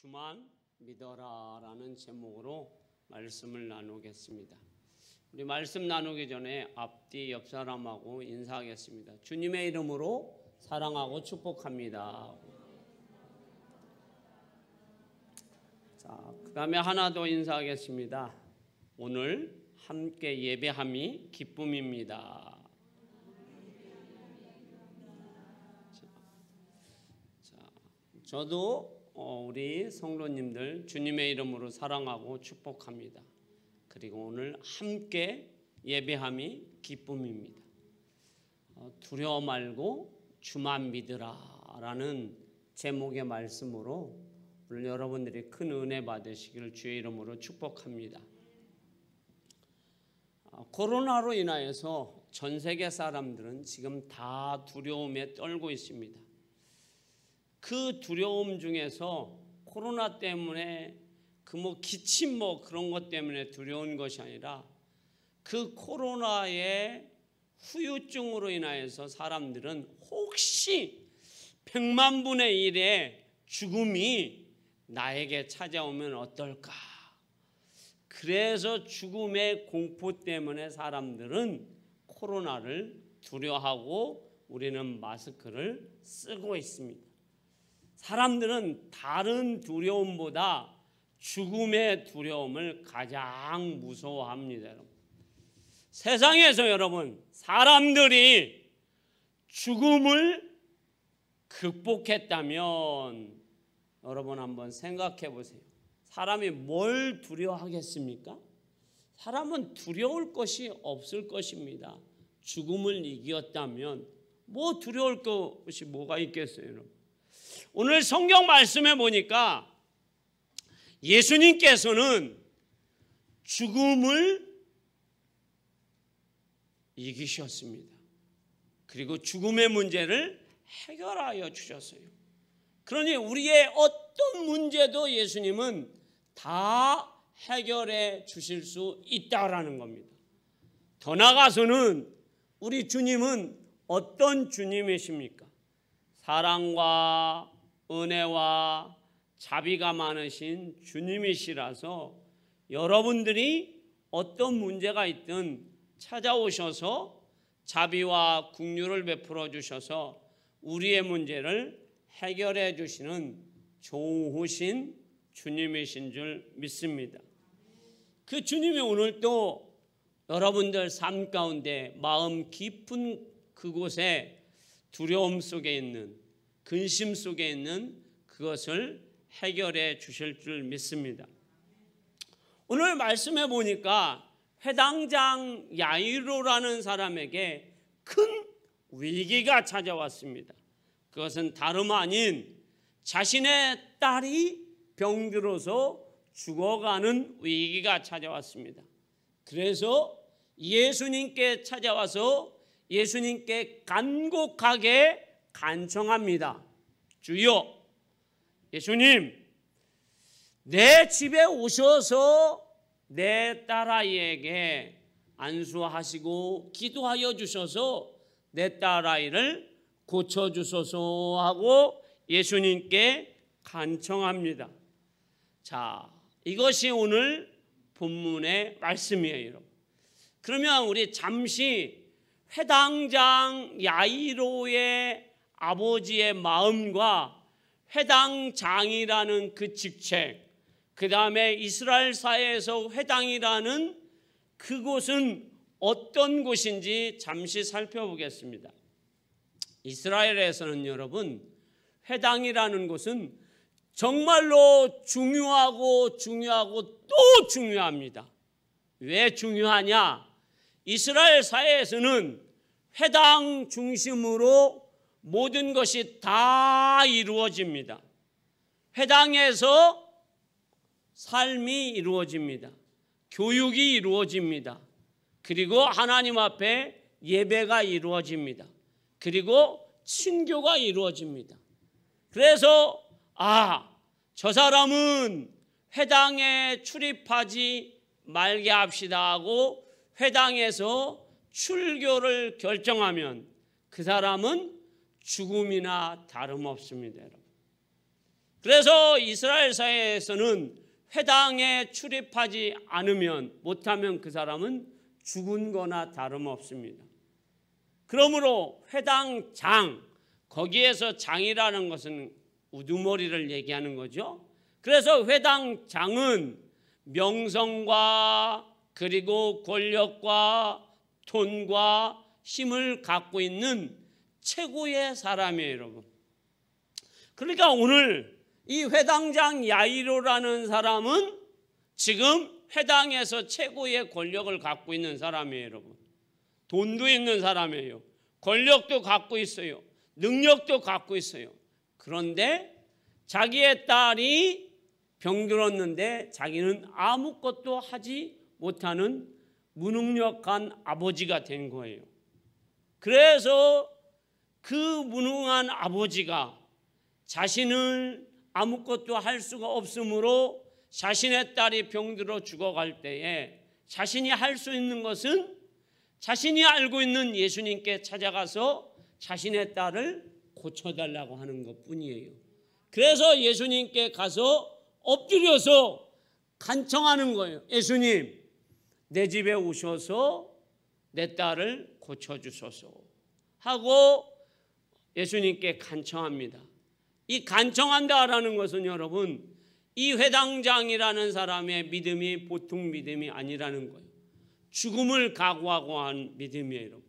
주만 믿어라라는 제목으로 말씀을 나누겠습니다. 우리 말씀 나누기 전에 앞뒤 옆 사람하고 인사하겠습니다. 주님의 이름으로 사랑하고 축복합니다. 자, 그 다음에 하나 더 인사하겠습니다. 오늘 함께 예배함이 기쁨입니다. 저도 우리 성도님들 주님의 이름으로 사랑하고 축복합니다. 그리고 오늘 함께 예배함이 기쁨입니다. 두려워 말고 주만 믿으라 라는 제목의 말씀으로 오늘 여러분들이 큰 은혜 받으시기를 주의 이름으로 축복합니다. 코로나로 인하여서 전 세계 사람들은 지금 다 두려움에 떨고 있습니다. 그 두려움 중에서 코로나 때문에 기침 그런 것 때문에 두려운 것이 아니라 그 코로나의 후유증으로 인하여서 사람들은 혹시 100만 분의 1의 죽음이 나에게 찾아오면 어떨까? 그래서 죽음의 공포 때문에 사람들은 코로나를 두려워하고 우리는 마스크를 쓰고 있습니다. 사람들은 다른 두려움보다 죽음의 두려움을 가장 무서워합니다. 여러분. 세상에서 여러분 사람들이 죽음을 극복했다면 여러분 한번 생각해 보세요. 사람이 뭘 두려워하겠습니까? 사람은 두려울 것이 없을 것입니다. 죽음을 이겼다면 두려울 것이 뭐가 있겠어요, 여러분? 오늘 성경 말씀에 보니까 예수님께서는 죽음을 이기셨습니다. 그리고 죽음의 문제를 해결하여 주셨어요. 그러니 우리의 어떤 문제도 예수님은 다 해결해 주실 수 있다라는 겁니다. 더 나아가서는 우리 주님은 어떤 주님이십니까? 사랑과 은혜와 자비가 많으신 주님이시라서 여러분들이 어떤 문제가 있든 찾아오셔서 자비와 긍휼을 베풀어 주셔서 우리의 문제를 해결해 주시는 좋으신 주님이신 줄 믿습니다. 그 주님이 오늘도 여러분들 삶 가운데 마음 깊은 그곳에 두려움 속에 있는 근심 속에 있는 그것을 해결해 주실 줄 믿습니다. 오늘 말씀해 보니까 회당장 야이로라는 사람에게 큰 위기가 찾아왔습니다. 그것은 다름 아닌 자신의 딸이 병들어서 죽어가는 위기가 찾아왔습니다. 그래서 예수님께 찾아와서 예수님께 간곡하게 간청합니다. 주여, 예수님, 내 집에 오셔서 내 딸아이에게 안수하시고 기도하여 주셔서 내 딸아이를 고쳐주소서 하고 예수님께 간청합니다. 자, 이것이 오늘 본문의 말씀이에요, 여러분. 그러면 우리 잠시 회당장 야이로의 아버지의 마음과 회당장이라는 그 직책, 그 다음에 이스라엘 사회에서 회당이라는 그곳은 어떤 곳인지 잠시 살펴보겠습니다. 이스라엘에서는 여러분 회당이라는 곳은 정말로 중요하고 또 중요합니다. 왜 중요하냐? 이스라엘 사회에서는 회당 중심으로 모든 것이 다 이루어집니다. 회당에서 삶이 이루어집니다. 교육이 이루어집니다. 그리고 하나님 앞에 예배가 이루어집니다. 그리고 친교가 이루어집니다. 그래서 저 사람은 회당에 출입하지 말게 합시다 하고 회당에서 출교를 결정하면 그 사람은 죽음이나 다름없습니다. 여러분. 그래서 이스라엘 사회에서는 회당에 출입하지 않으면 못하면 그 사람은 죽은 거나 다름없습니다. 그러므로 회당장, 거기에서 장이라는 것은 우두머리를 얘기하는 거죠. 그래서 회당장은 명성과 그리고 권력과 돈과 힘을 갖고 있는 최고의 사람이에요, 여러분. 그러니까 오늘 이 회당장 야이로라는 사람은 지금 회당에서 최고의 권력을 갖고 있는 사람이에요, 여러분. 돈도 있는 사람이에요. 권력도 갖고 있어요. 능력도 갖고 있어요. 그런데 자기의 딸이 병들었는데 자기는 아무것도 하지 못하는 무능력한 아버지가 된 거예요. 그래서 그 무능한 아버지가 자신을 아무것도 할 수가 없으므로 자신의 딸이 병들어 죽어갈 때에 자신이 할 수 있는 것은 자신이 알고 있는 예수님께 찾아가서 자신의 딸을 고쳐달라고 하는 것뿐이에요. 그래서 예수님께 가서 엎드려서 간청하는 거예요. 예수님, 내 집에 오셔서 내 딸을 고쳐주소서 하고 예수님께 간청합니다. 이 간청한다라는 것은 여러분, 이 회당장이라는 사람의 믿음이 보통 믿음이 아니라는 거예요. 죽음을 각오하고 한 믿음이에요, 여러분.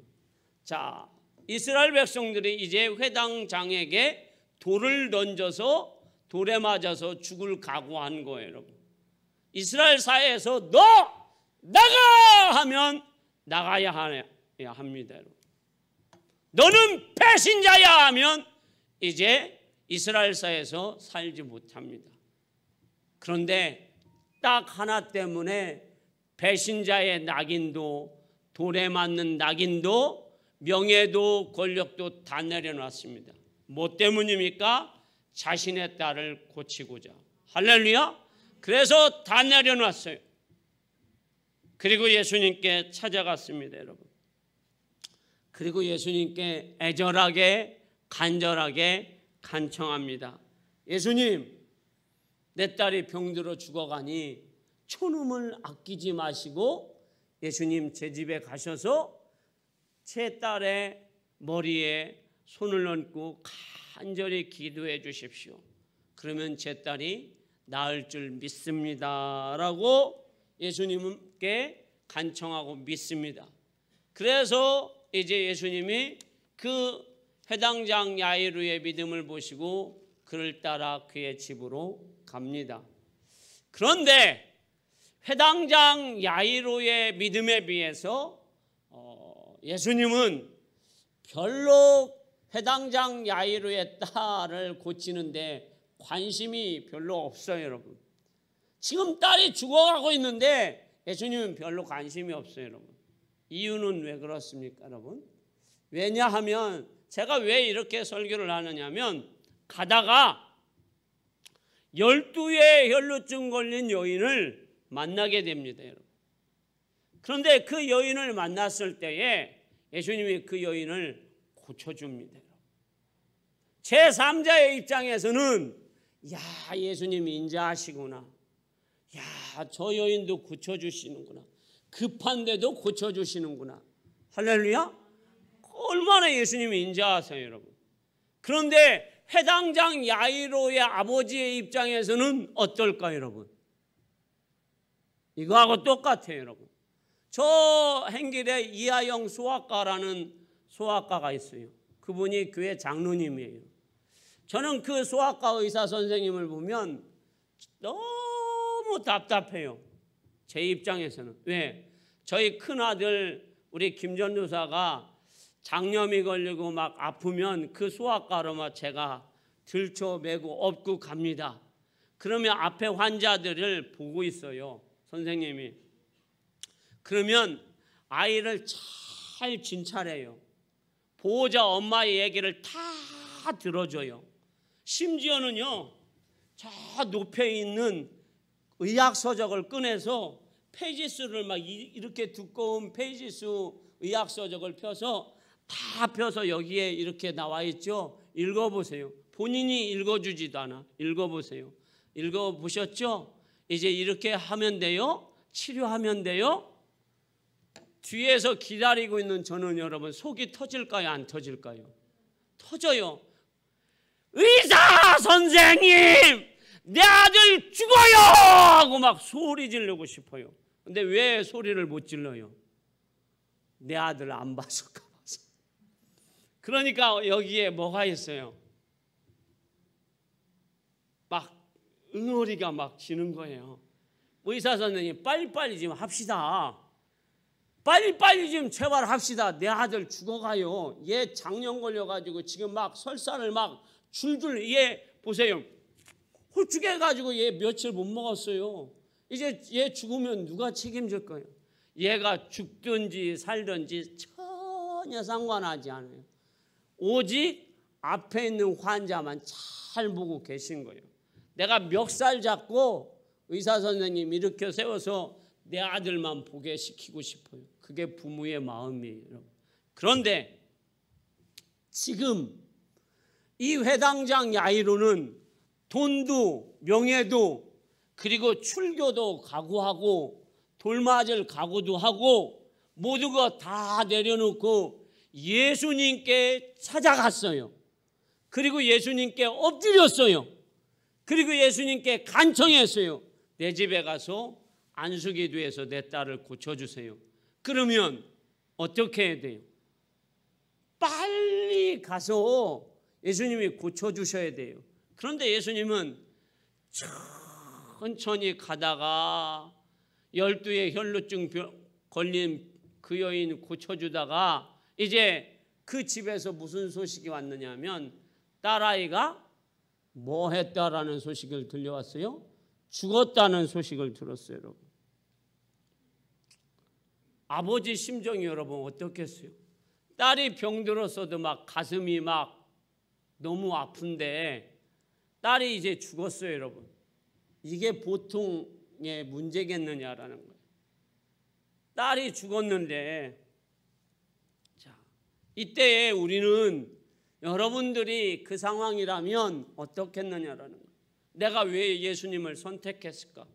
자, 이스라엘 백성들이 이제 회당장에게 돌을 던져서 돌에 맞아서 죽을 각오한 거예요, 여러분. 이스라엘 사회에서 너 나가 하면 나가야 합니다, 여러분. 너는 배신자야 하면 이제 이스라엘 사회에서 살지 못합니다. 그런데 딱 하나 때문에 배신자의 낙인도, 돌에 맞는 낙인도, 명예도 권력도 다 내려놨습니다. 뭐 때문입니까? 자신의 딸을 고치고자. 할렐루야. 그래서 다 내려놨어요. 그리고 예수님께 찾아갔습니다, 여러분. 그리고 예수님께 애절하게 간절하게 간청합니다. 예수님, 내 딸이 병들어 죽어가니 촌음을 아끼지 마시고 예수님 제 집에 가셔서 제 딸의 머리에 손을 얹고 간절히 기도해 주십시오. 그러면 제 딸이 나을 줄 믿습니다 라고 예수님께 간청하고 믿습니다. 그래서 이제 예수님이 그 회당장 야이로의 믿음을 보시고 그를 따라 그의 집으로 갑니다. 그런데 회당장 야이로의 믿음에 비해서 예수님은 별로 회당장 야이로의 딸을 고치는데 관심이 별로 없어요, 여러분. 지금 딸이 죽어가고 있는데 예수님은 별로 관심이 없어요, 여러분. 이유는 왜 그렇습니까, 여러분? 왜냐하면 제가 왜 이렇게 설교를 하느냐면 가다가 12의 혈루증 걸린 여인을 만나게 됩니다, 여러분. 그런데 그 여인을 만났을 때에 예수님이 그 여인을 고쳐줍니다, 여러분. 제3자의 입장에서는 야, 예수님이 인자하시구나. 야, 저 여인도 고쳐주시는구나. 급한데도 고쳐주시는구나. 할렐루야. 얼마나 예수님이 인자하세요, 여러분. 그런데 회당장 야이로의 아버지의 입장에서는 어떨까요, 여러분? 이거하고 똑같아요, 여러분. 저 행길에 이하영 소아과라는 소아과가 있어요. 그분이 교회 장로님이에요. 저는 그 소아과 의사 선생님을 보면 너무 답답해요. 제 입장에서는. 왜? 저희 큰아들 우리 김전도사가 장염이 걸리고 막 아프면 그 소아과로 제가 들쳐매고 업고 갑니다. 그러면 앞에 환자들을 보고 있어요, 선생님이. 그러면 아이를 잘 진찰해요. 보호자 엄마의 얘기를 다 들어줘요. 심지어는요, 저 높에 있는 의학서적을 꺼내서 페이지수를 막 이렇게 두꺼운 페이지수 의학서적을 펴서 다 펴서 여기에 이렇게 나와 있죠. 읽어보세요. 본인이 읽어주지도 않아. 읽어보세요. 읽어보셨죠? 이제 이렇게 하면 돼요? 치료하면 돼요? 뒤에서 기다리고 있는 저는 여러분 속이 터질까요? 안 터질까요? 터져요. 의사 선생님, 내 아들 죽어요! 하고 막 소리 지르고 싶어요. 근데 왜 소리를 못 질러요? 내 아들 안 봐서 가봐서. 그러니까 여기에 뭐가 있어요? 막 응어리가 막 지는 거예요. 의사 선생님 빨리빨리 좀 합시다. 빨리빨리 좀 제발 합시다. 내 아들 죽어가요. 얘 장염 걸려가지고 지금 막 설사를 막 줄줄, 얘 보세요. 홀쭉해가지고 얘 며칠 못 먹었어요. 이제 얘 죽으면 누가 책임질 거예요? 얘가 죽든지 살든지 전혀 상관하지 않아요. 오직 앞에 있는 환자만 잘 보고 계신 거예요. 내가 멱살 잡고 의사 선생님 일으켜 세워서 내 아들만 보게 시키고 싶어요. 그게 부모의 마음이에요. 그런데 지금 이 회당장 야이로는 돈도 명예도 그리고 출교도 각오하고 돌맞을 각오도 하고 모든 거 다 내려놓고 예수님께 찾아갔어요. 그리고 예수님께 엎드렸어요. 그리고 예수님께 간청했어요. 내 집에 가서 안수기도해서 내 딸을 고쳐주세요. 그러면 어떻게 해야 돼요? 빨리 가서 예수님이 고쳐주셔야 돼요. 그런데 예수님은 천천히 가다가 12의 혈루증 걸린 그 여인 고쳐주다가 이제 그 집에서 무슨 소식이 왔느냐면 딸아이가 뭐 했다라는 소식을 들려왔어요? 죽었다는 소식을 들었어요. 여러분, 아버지 심정이 여러분 어떻겠어요? 딸이 병들었어도 막 가슴이 막 너무 아픈데 딸이 이제 죽었어요. 여러분, 이게 보통의 문제겠느냐라는 거예요. 딸이 죽었는데, 자, 이때에 우리는 여러분들이 그 상황이라면 어떻겠느냐라는 거예요. 내가 왜 예수님을 선택했을까?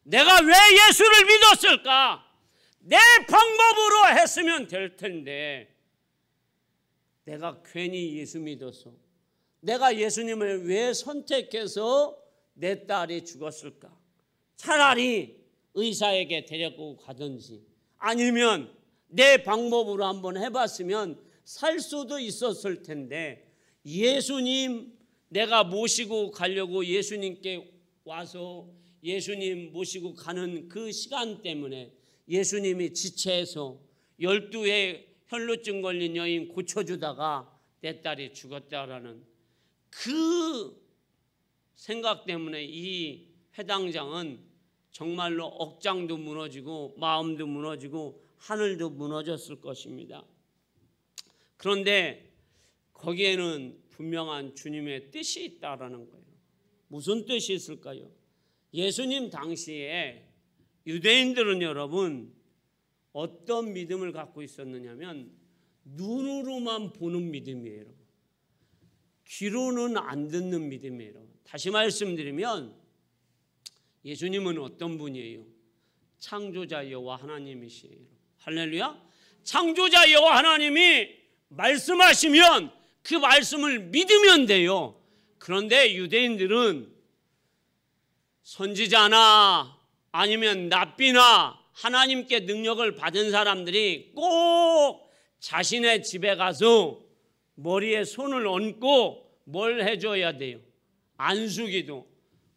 내가 왜 예수를 믿었을까? 내 방법으로 했으면 될 텐데 내가 괜히 예수 믿어서 내가 예수님을 왜 선택해서 내 딸이 죽었을까? 차라리 의사에게 데리고 가든지 아니면 내 방법으로 한번 해봤으면 살 수도 있었을 텐데 예수님 내가 모시고 가려고 예수님께 와서 예수님 모시고 가는 그 시간 때문에 예수님이 지체해서 12의 혈루증 걸린 여인 고쳐주다가 내 딸이 죽었다라는 그 생각 때문에 이 회당장은 정말로 억장도 무너지고 마음도 무너지고 하늘도 무너졌을 것입니다. 그런데 거기에는 분명한 주님의 뜻이 있다라는 거예요. 무슨 뜻이 있을까요? 예수님 당시에 유대인들은 여러분 어떤 믿음을 갖고 있었느냐면 눈으로만 보는 믿음이에요. 여러분, 귀로는 안 듣는 믿음이에요. 여러분, 다시 말씀드리면 예수님은 어떤 분이에요? 창조자 여호와 하나님이시에요. 할렐루야. 창조자 여호와 하나님이 말씀하시면 그 말씀을 믿으면 돼요. 그런데 유대인들은 선지자나 아니면 납비나 하나님께 능력을 받은 사람들이 꼭 자신의 집에 가서 머리에 손을 얹고 뭘 해줘야 돼요? 안수기도.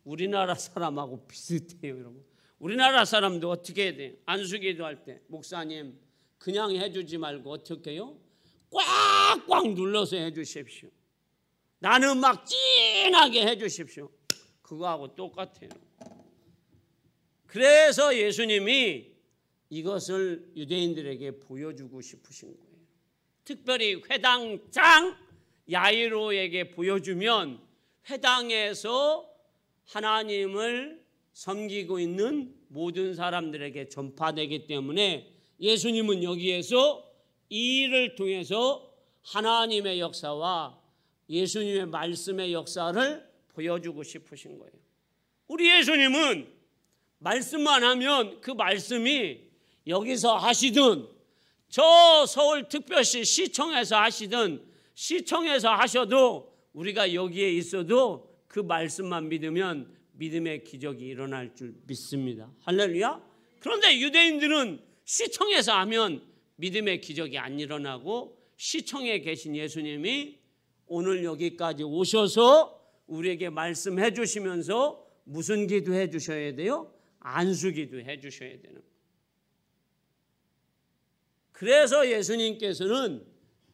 우리나라 사람하고 비슷해요. 여러분, 우리나라 사람도 어떻게 해야 돼요? 안수기도 할 때 목사님 그냥 해주지 말고 어떻게 해요? 꽉꽉 눌러서 해주십시오. 나는 막 진하게 해주십시오. 그거하고 똑같아요. 그래서 예수님이 이것을 유대인들에게 보여주고 싶으신 거예요. 특별히 회당장 야이로에게 보여주면 회당에서 하나님을 섬기고 있는 모든 사람들에게 전파되기 때문에 예수님은 여기에서 이 일을 통해서 하나님의 역사와 예수님의 말씀의 역사를 보여주고 싶으신 거예요. 우리 예수님은 말씀만 하면 그 말씀이 여기서 하시든 저 서울특별시 시청에서 하시든 시청에서 하셔도 우리가 여기에 있어도 그 말씀만 믿으면 믿음의 기적이 일어날 줄 믿습니다. 할렐루야. 그런데 유대인들은 시청에서 하면 믿음의 기적이 안 일어나고 시청에 계신 예수님이 오늘 여기까지 오셔서 우리에게 말씀해 주시면서 무슨 기도해 주셔야 돼요? 안수기도 해 주셔야 되는 거예요. 그래서 예수님께서는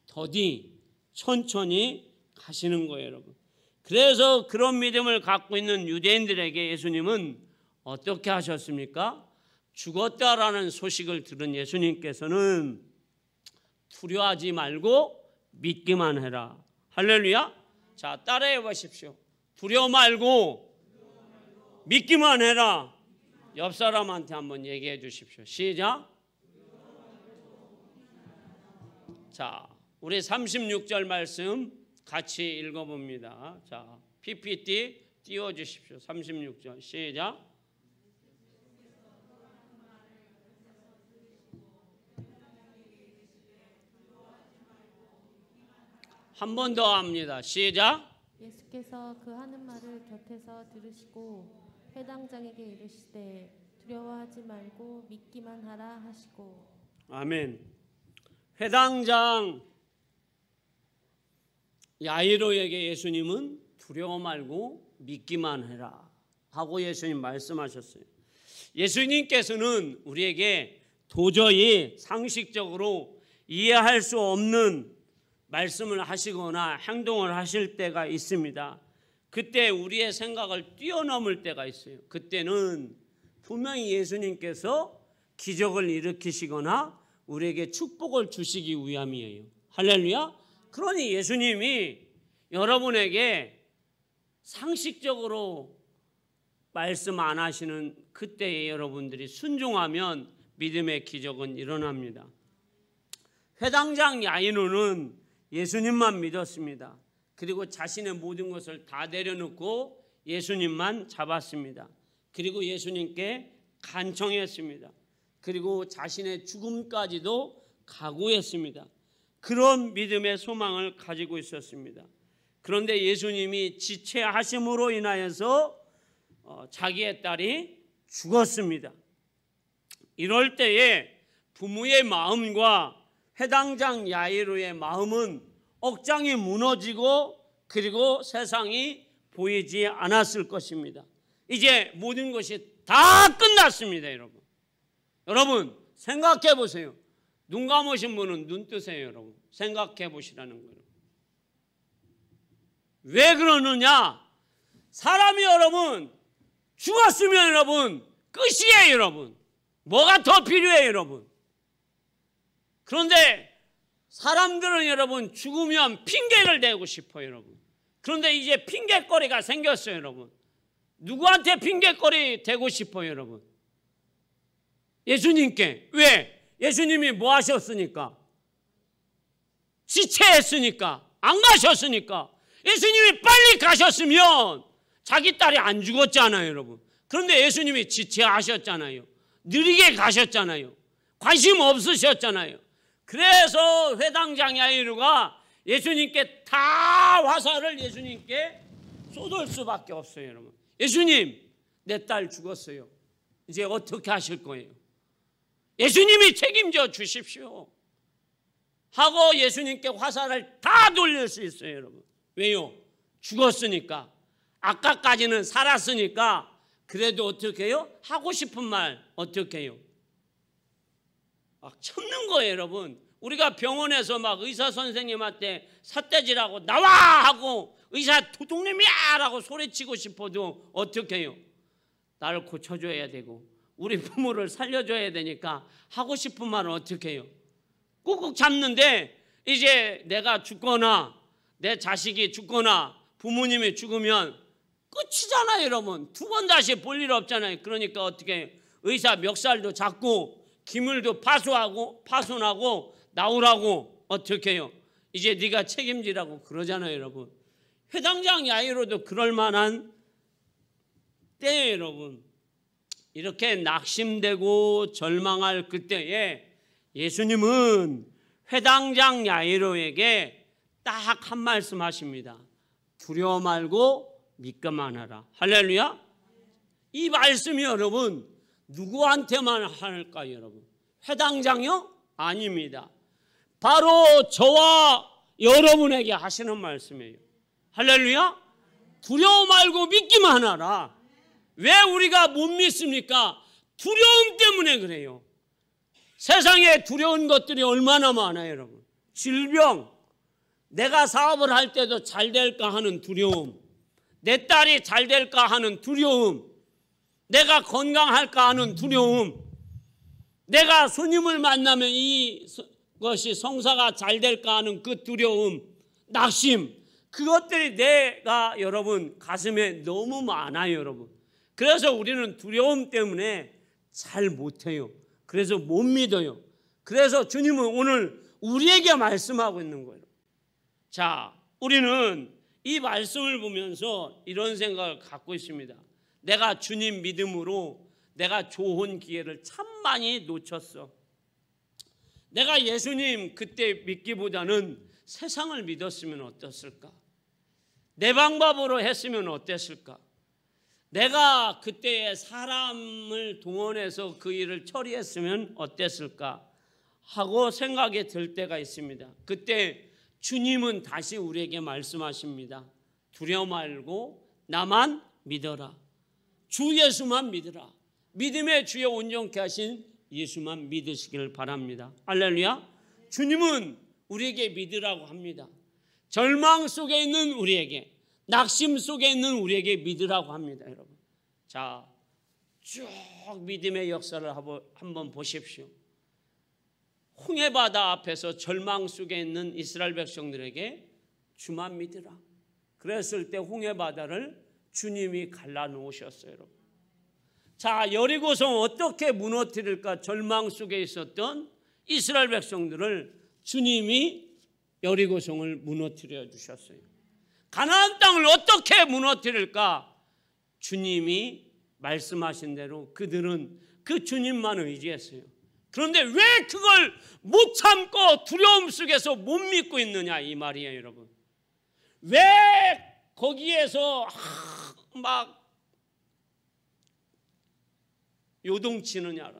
더디 천천히 가시는 거예요, 여러분. 그래서 그런 믿음을 갖고 있는 유대인들에게 예수님은 어떻게 하셨습니까? 죽었다라는 소식을 들은 예수님께서는 두려워하지 말고 믿기만 해라. 할렐루야. 자, 따라해 보십시오. 두려워 말고 믿기만 해라. 옆 사람한테 한번 얘기해 주십시오. 시작. 자, 우리 36절 말씀 같이 읽어봅니다. 자, PPT 띄워주십시오. 36절 시작. 한 번 더 합니다. 시작. 예수께서 그 하는 말을 곁에서 들으시고 회당장에게 이르시되 두려워하지 말고 믿기만 하라 하시고. 아멘. 회당장 야이로에게 예수님은 두려워 말고 믿기만 해라 하고 예수님 말씀하셨어요. 예수님께서는 우리에게 도저히 상식적으로 이해할 수 없는 말씀을 하시거나 행동을 하실 때가 있습니다. 그때 우리의 생각을 뛰어넘을 때가 있어요. 그때는 분명히 예수님께서 기적을 일으키시거나 우리에게 축복을 주시기 위함이에요. 할렐루야. 그러니 예수님이 여러분에게 상식적으로 말씀 안 하시는 그때에 여러분들이 순종하면 믿음의 기적은 일어납니다. 회당장 야이로는 예수님만 믿었습니다. 그리고 자신의 모든 것을 다 내려놓고 예수님만 잡았습니다. 그리고 예수님께 간청했습니다. 그리고 자신의 죽음까지도 각오했습니다. 그런 믿음의 소망을 가지고 있었습니다. 그런데 예수님이 지체하심으로 인하여서 자기의 딸이 죽었습니다. 이럴 때에 부모의 마음과 회당장 야이로의 마음은 억장이 무너지고 그리고 세상이 보이지 않았을 것입니다. 이제 모든 것이 다 끝났습니다, 여러분. 여러분 생각해 보세요. 눈 감으신 분은 눈 뜨세요, 여러분. 생각해 보시라는 거예요. 왜 그러느냐? 사람이 여러분 죽었으면 여러분 끝이에요, 여러분. 뭐가 더 필요해요, 여러분? 그런데 사람들은 여러분 죽으면 핑계를 대고 싶어요, 여러분. 그런데 이제 핑계거리가 생겼어요, 여러분. 누구한테 핑계거리 대고 싶어요, 여러분? 예수님께. 왜? 예수님이 뭐 하셨으니까? 지체했으니까. 안 가셨으니까. 예수님이 빨리 가셨으면 자기 딸이 안 죽었잖아요, 여러분. 그런데 예수님이 지체하셨잖아요. 느리게 가셨잖아요. 관심 없으셨잖아요. 그래서 회당장 야이로가 예수님께 다 화살을 예수님께 쏟을 수밖에 없어요, 여러분. 예수님, 내 딸 죽었어요. 이제 어떻게 하실 거예요? 예수님이 책임져 주십시오 하고 예수님께 화살을 다 돌릴 수 있어요, 여러분. 왜요? 죽었으니까. 아까까지는 살았으니까. 그래도 어떻게 해요? 하고 싶은 말 어떻게 해요? 막 참는 거예요, 여러분. 우리가 병원에서 막 의사 선생님한테 삿대질하고 나와 하고 의사 도둑님이야 라고 소리치고 싶어도 어떻게 해요? 나를 고쳐줘야 되고 우리 부모를 살려줘야 되니까 하고 싶은 말은 어떻게 해요? 꾹꾹 참는데 이제 내가 죽거나 내 자식이 죽거나 부모님이 죽으면 끝이잖아요, 여러분. 두 번 다시 볼 일 없잖아요. 그러니까 어떻게 해요? 의사 멱살도 잡고 기물도 파손하고 나오라고 어떻게 해요? 이제 네가 책임지라고 그러잖아요, 여러분. 회당장 야이로도 그럴 만한 때에 여러분, 이렇게 낙심되고 절망할 그때에 예수님은 회당장 야이로에게 딱 한 말씀 하십니다. 두려워 말고 믿기만 하라. 할렐루야. 이 말씀이 여러분 누구한테만 할까요 여러분? 회당장이요? 아닙니다. 바로 저와 여러분에게 하시는 말씀이에요. 할렐루야. 두려워 말고 믿기만 하라. 왜 우리가 못 믿습니까? 두려움 때문에 그래요. 세상에 두려운 것들이 얼마나 많아요 여러분. 질병, 내가 사업을 할 때도 잘 될까 하는 두려움, 내 딸이 잘 될까 하는 두려움, 내가 건강할까 하는 두려움, 내가 손님을 만나면 이것이 성사가 잘 될까 하는 그 두려움, 낙심, 그것들이 내가 여러분 가슴에 너무 많아요 여러분. 그래서 우리는 두려움 때문에 잘 못해요. 그래서 못 믿어요. 그래서 주님은 오늘 우리에게 말씀하고 있는 거예요. 자, 우리는 이 말씀을 보면서 이런 생각을 갖고 있습니다. 내가 주님 믿음으로 내가 좋은 기회를 참 많이 놓쳤어. 내가 예수님 그때 믿기보다는 세상을 믿었으면 어땠을까? 내 방법으로 했으면 어땠을까? 내가 그때 사람을 동원해서 그 일을 처리했으면 어땠을까 하고 생각이 들 때가 있습니다. 그때 주님은 다시 우리에게 말씀하십니다. 두려워 말고 나만 믿어라. 주 예수만 믿으라. 믿음의 주여 온전케 하신 예수만 믿으시길 바랍니다. 할렐루야. 주님은 우리에게 믿으라고 합니다. 절망 속에 있는 우리에게, 낙심 속에 있는 우리에게 믿으라고 합니다. 여러분, 자, 쭉 믿음의 역사를 한번 보십시오. 홍해바다 앞에서 절망 속에 있는 이스라엘 백성들에게 주만 믿으라. 그랬을 때 홍해바다를 주님이 갈라놓으셨어요. 여러분, 자, 여리고성 어떻게 무너뜨릴까? 절망 속에 있었던 이스라엘 백성들을 주님이 여리고성을 무너뜨려 주셨어요. 가나안 땅을 어떻게 무너뜨릴까? 주님이 말씀하신 대로 그들은 그 주님만 의지했어요. 그런데 왜 그걸 못 참고 두려움 속에서 못 믿고 있느냐 이 말이에요 여러분. 왜 거기에서 막 요동치느냐.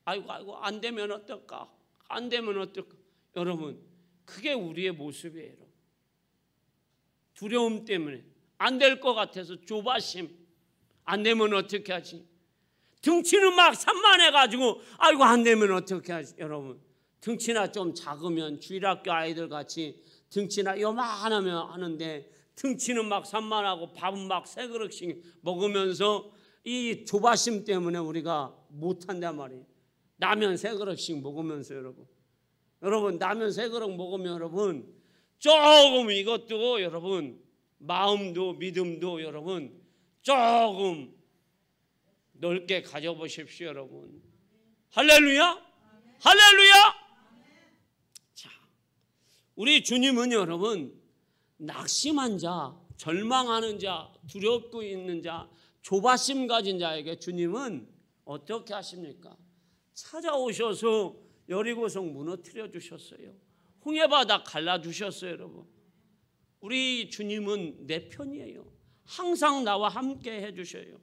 아이고 안 되면 어떨까? 안 되면 어떨까? 여러분, 그게 우리의 모습이에요. 여러분. 두려움 때문에 안 될 것 같아서 조바심, 안 되면 어떻게 하지? 등치는 막 산만해가지고 아이고 안 되면 어떻게 하지? 여러분, 등치나 좀 작으면 주일학교 아이들 같이 등치나 요만하면 하는데 등치는 막 산만하고 밥은 막 세 그릇씩 먹으면서 이 조바심 때문에 우리가 못한단 말이에요. 라면 세 그릇씩 먹으면서 여러분 라면 세 그릇 먹으면 여러분 조금 이것도 여러분 마음도 믿음도 여러분 조금 넓게 가져보십시오 여러분. 할렐루야. 할렐루야. 자, 우리 주님은 여러분 낙심한 자, 절망하는 자, 두렵고 있는 자, 조바심 가진 자에게 주님은 어떻게 하십니까? 찾아오셔서 여리고성 무너뜨려 주셨어요. 홍해바다 갈라주셨어요. 여러분, 우리 주님은 내 편이에요. 항상 나와 함께 해주셔요.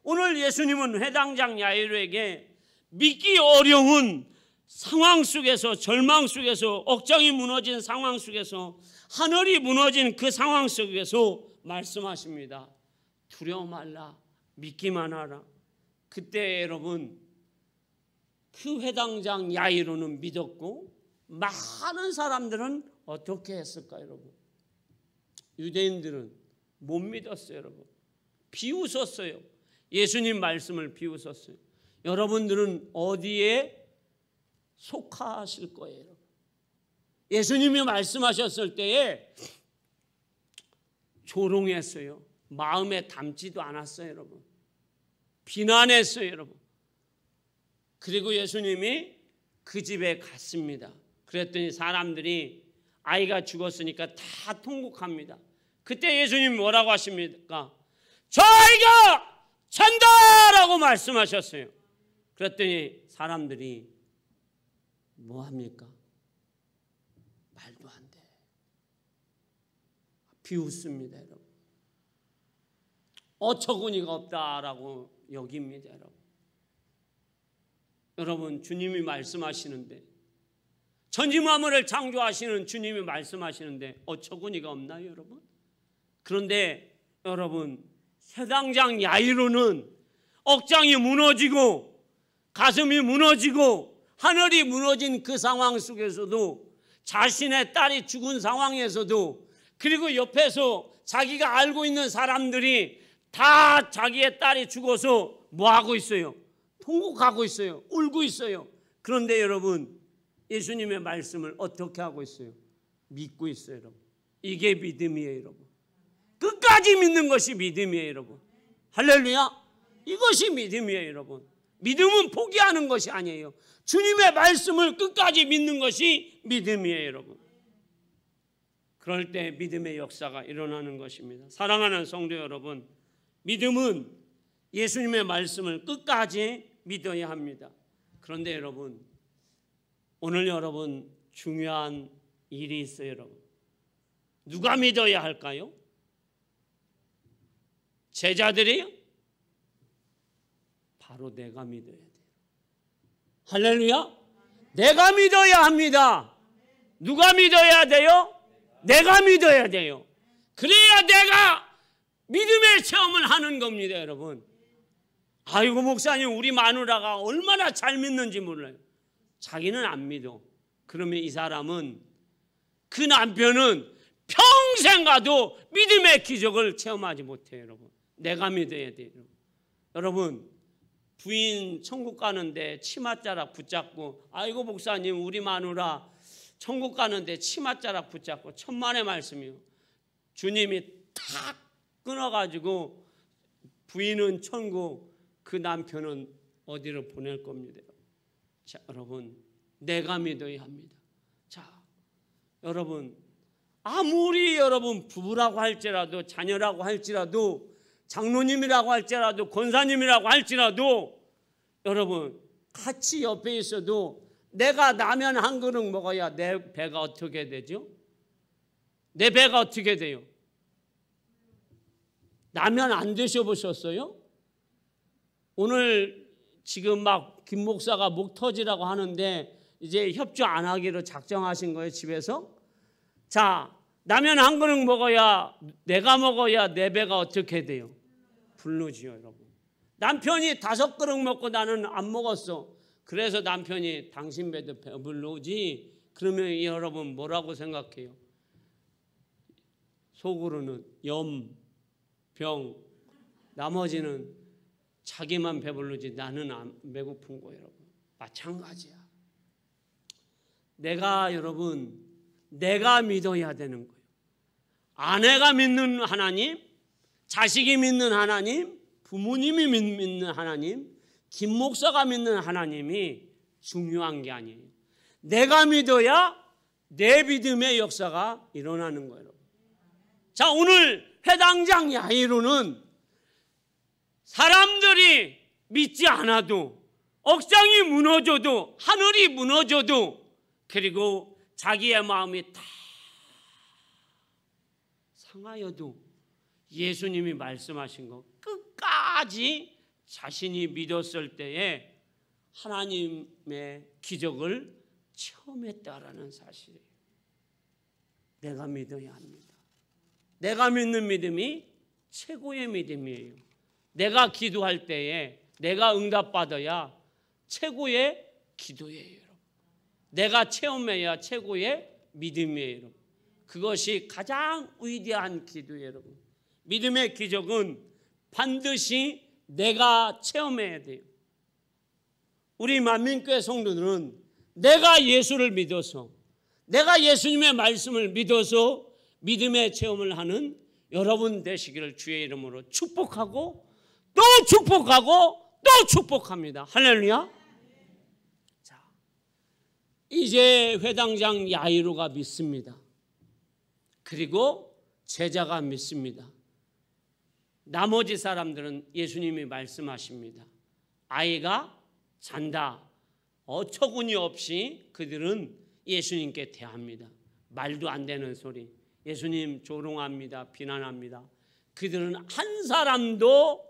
오늘 예수님은 회당장 야이로에게 믿기 어려운 상황 속에서, 절망 속에서, 억장이 무너진 상황 속에서, 하늘이 무너진 그 상황 속에서 말씀하십니다. 두려워 말라, 믿기만 하라. 그때 여러분 그 회당장 야이로는 믿었고 많은 사람들은 어떻게 했을까요 여러분? 유대인들은 못 믿었어요 여러분. 비웃었어요. 예수님 말씀을 비웃었어요. 여러분들은 어디에 속하실 거예요? 여러분? 예수님이 말씀하셨을 때에 조롱했어요. 마음에 담지도 않았어요 여러분. 비난했어요 여러분. 그리고 예수님이 그 집에 갔습니다. 그랬더니 사람들이 아이가 죽었으니까 다 통곡합니다. 그때 예수님이 뭐라고 하십니까? 저희가 찬다라고 말씀하셨어요. 그랬더니 사람들이 뭐합니까? 말도 안 돼. 비웃습니다, 여러분. 어처구니가 없다라고 여깁니다, 여러분. 여러분, 주님이 말씀하시는데, 천지만물을 창조하시는 주님이 말씀하시는데 어처구니가 없나요, 여러분? 그런데 여러분, 세당장 야이로는 억장이 무너지고 가슴이 무너지고 하늘이 무너진 그 상황 속에서도, 자신의 딸이 죽은 상황에서도, 그리고 옆에서 자기가 알고 있는 사람들이 다 자기의 딸이 죽어서 뭐하고 있어요? 통곡하고 있어요. 울고 있어요. 그런데 여러분, 예수님의 말씀을 어떻게 하고 있어요? 믿고 있어요, 여러분. 이게 믿음이에요, 여러분. 끝까지 믿는 것이 믿음이에요, 여러분. 할렐루야. 이것이 믿음이에요, 여러분. 믿음은 포기하는 것이 아니에요. 주님의 말씀을 끝까지 믿는 것이 믿음이에요, 여러분. 그럴 때 믿음의 역사가 일어나는 것입니다. 사랑하는 성도 여러분, 믿음은 예수님의 말씀을 끝까지 믿어야 합니다. 그런데 여러분, 오늘 여러분 중요한 일이 있어요, 여러분. 누가 믿어야 할까요? 제자들이요? 바로 내가 믿어야 돼요. 할렐루야. 내가 믿어야 합니다. 누가 믿어야 돼요? 내가 믿어야 돼요. 그래야 내가 믿음의 체험을 하는 겁니다, 여러분. 아이고, 목사님, 우리 마누라가 얼마나 잘 믿는지 몰라요. 자기는 안 믿어. 그러면 이 사람은, 그 남편은 평생 가도 믿음의 기적을 체험하지 못해요, 여러분. 내가 믿어야 돼요, 여러분. 부인 천국 가는데 치맛자락 붙잡고, 아이고 목사님, 우리 마누라 천국 가는데 치맛자락 붙잡고, 천만의 말씀이요. 주님이 탁 끊어가지고 부인은 천국, 그 남편은 어디로 보낼 겁니다. 자, 여러분, 내가 믿어야 합니다. 자, 여러분, 아무리 여러분 부부라고 할지라도, 자녀라고 할지라도, 장로님이라고 할지라도, 권사님이라고 할지라도, 여러분 같이 옆에 있어도 내가 라면 한 그릇 먹어야 내 배가 어떻게 되죠? 내 배가 어떻게 돼요? 라면 안 드셔보셨어요? 오늘 지금 막 김 목사가 목 터지라고 하는데 이제 협조 안 하기로 작정하신 거예요, 집에서? 자, 라면 한 그릇 먹어야, 내가 먹어야 내 배가 어떻게 돼요? 부르지요, 여러분. 남편이 5그릇 먹고 나는 안 먹었어. 그래서 남편이 당신 배도 배부르지. 그러면 여러분 뭐라고 생각해요? 속으로는 염, 병, 나머지는 자기만 배부르지 나는 안 배고픈 거예요, 여러분. 마찬가지야. 여러분, 내가 믿어야 되는 거예요. 아내가 믿는 하나님, 자식이 믿는 하나님, 부모님이 믿는 하나님, 김 목사가 믿는 하나님이 중요한 게 아니에요. 내가 믿어야 내 믿음의 역사가 일어나는 거예요. 자, 오늘 회당장 야이로는 사람들이 믿지 않아도, 억장이 무너져도, 하늘이 무너져도, 그리고 자기의 마음이 다 상하여도 예수님이 말씀하신 거 끝까지 자신이 믿었을 때에 하나님의 기적을 체험했다라는 사실이에요. 내가 믿어야 합니다. 내가 믿는 믿음이 최고의 믿음이에요. 내가 기도할 때에 내가 응답받아야 최고의 기도예요, 여러분. 내가 체험해야 최고의 믿음이에요, 여러분. 그것이 가장 위대한 기도예요, 여러분. 믿음의 기적은 반드시 내가 체험해야 돼요. 우리 만민교회 성도들은 내가 예수를 믿어서, 내가 예수님의 말씀을 믿어서 믿음의 체험을 하는 여러분 되시기를 주의 이름으로 축복하고 또 축복하고 또 축복합니다. 할렐루야. 자, 이제 회당장 야이로가 믿습니다. 그리고 제자가 믿습니다. 나머지 사람들은 예수님이 말씀하십니다. 아이가 잔다. 어처구니 없이 그들은 예수님께 대합니다. 말도 안 되는 소리. 예수님 조롱합니다. 비난합니다. 그들은 한 사람도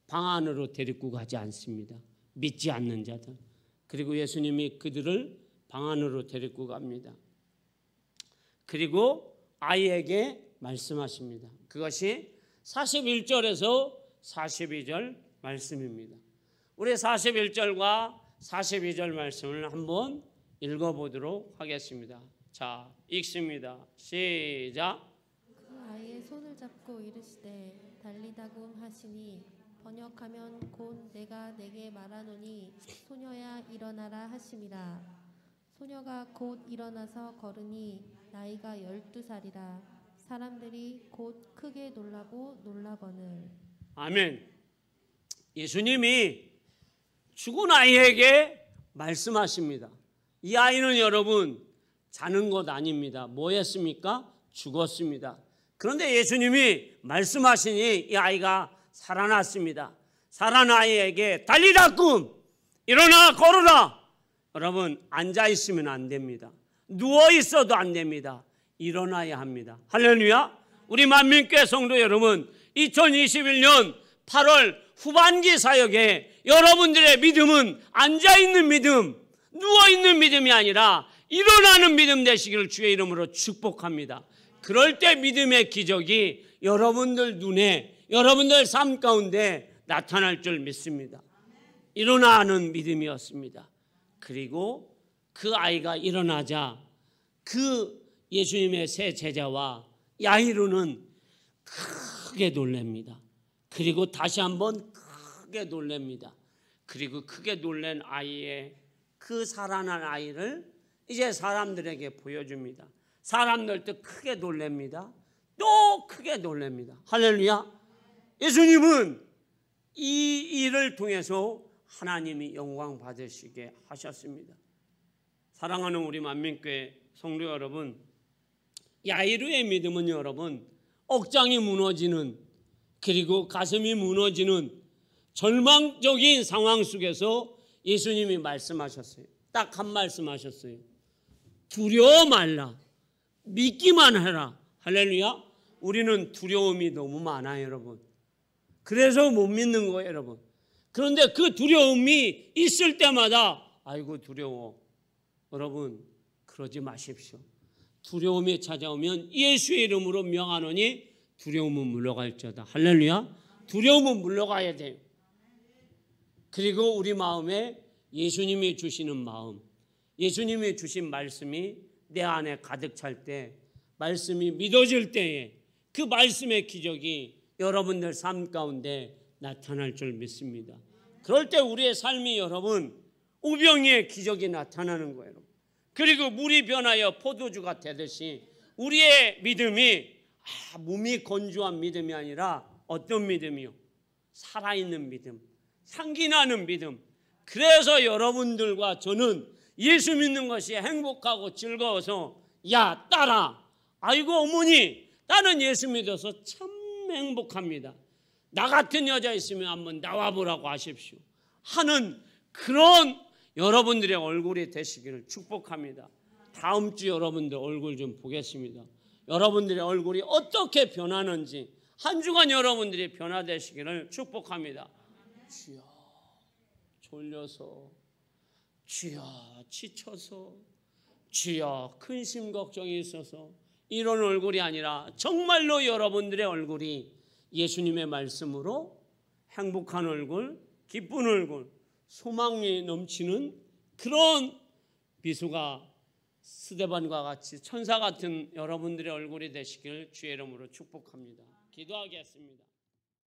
방 안으로 데리고 가지 않습니다. 믿지 않는 자들. 그리고 예수님이 그들을 방 안으로 데리고 갑니다. 그리고 아이에게 말씀하십니다. 그것이 41절에서 42절 말씀입니다. 우리 41절과 42절 말씀을 한번 읽어보도록 하겠습니다. 자, 읽습니다. 시작. 그 아이의 손을 잡고 이르시되 달리다금 하시니 번역하면 곧 내가 내게 말하노니 소녀야 일어나라 하심이라. 소녀가 곧 일어나서 걸으니 나이가 12살이라. 사람들이 곧 크게 놀라고 놀라거늘. 아멘. 예수님이 죽은 아이에게 말씀하십니다. 이 아이는 여러분 자는 것 아닙니다. 뭐였습니까? 죽었습니다. 그런데 예수님이 말씀하시니 이 아이가 살아났습니다. 살아난 아이에게 달리라 꿈 일어나 걸어라. 여러분 앉아 있으면 안 됩니다. 누워 있어도 안 됩니다. 일어나야 합니다. 할렐루야. 우리 만민교회 성도 여러분, 2021년 8월 후반기 사역에 여러분들의 믿음은 앉아있는 믿음, 누워있는 믿음이 아니라 일어나는 믿음 되시기를 주의 이름으로 축복합니다. 그럴 때 믿음의 기적이 여러분들 눈에, 여러분들 삶 가운데 나타날 줄 믿습니다. 일어나는 믿음이었습니다. 그리고 그 아이가 일어나자 그 예수님의 세 제자와 야이로는 크게 놀랍니다. 그리고 다시 한번 크게 놀랍니다. 그리고 크게 놀란 아이의 그 살아난 아이를 이제 사람들에게 보여줍니다. 사람들도 크게 놀랍니다. 또 크게 놀랍니다. 할렐루야. 예수님은 이 일을 통해서 하나님이 영광 받으시게 하셨습니다. 사랑하는 우리 만민교회 성도 여러분, 야이로의 믿음은 여러분 억장이 무너지는, 그리고 가슴이 무너지는 절망적인 상황 속에서 예수님이 말씀하셨어요. 딱 한 말씀 하셨어요. 두려워 말라. 믿기만 해라. 할렐루야. 우리는 두려움이 너무 많아요, 여러분. 그래서 못 믿는 거예요, 여러분. 그런데 그 두려움이 있을 때마다 아이고 두려워. 여러분 그러지 마십시오. 두려움이 찾아오면 예수의 이름으로 명하노니 두려움은 물러갈지어다. 할렐루야. 두려움은 물러가야 돼요. 그리고 우리 마음에 예수님이 주시는 마음, 예수님이 주신 말씀이 내 안에 가득 찰 때, 말씀이 믿어질 때에 그 말씀의 기적이 여러분들 삶 가운데 나타날 줄 믿습니다. 그럴 때 우리의 삶이 여러분 우병이의 기적이 나타나는 거예요. 그리고 물이 변하여 포도주가 되듯이 우리의 믿음이 몸이 건조한 믿음이 아니라 어떤 믿음이요? 살아있는 믿음, 향기나는 믿음. 그래서 여러분들과 저는 예수 믿는 것이 행복하고 즐거워서 야 딸아, 아이고 어머니 나는 예수 믿어서 참 행복합니다. 나 같은 여자 있으면 한번 나와보라고 하십시오 하는 그런 여러분들의 얼굴이 되시기를 축복합니다. 다음 주 여러분들 얼굴 좀 보겠습니다. 여러분들의 얼굴이 어떻게 변하는지 한 주간 여러분들이 변화되시기를 축복합니다. 주여 졸려서, 주여 지쳐서, 주여 근심 걱정이 있어서 이런 얼굴이 아니라 정말로 여러분들의 얼굴이 예수님의 말씀으로 행복한 얼굴, 기쁜 얼굴, 소망이 넘치는 그런 미소가 스데반과 같이 천사 같은 여러분들의 얼굴이 되시길 주의 이름으로 축복합니다. 기도하겠습니다.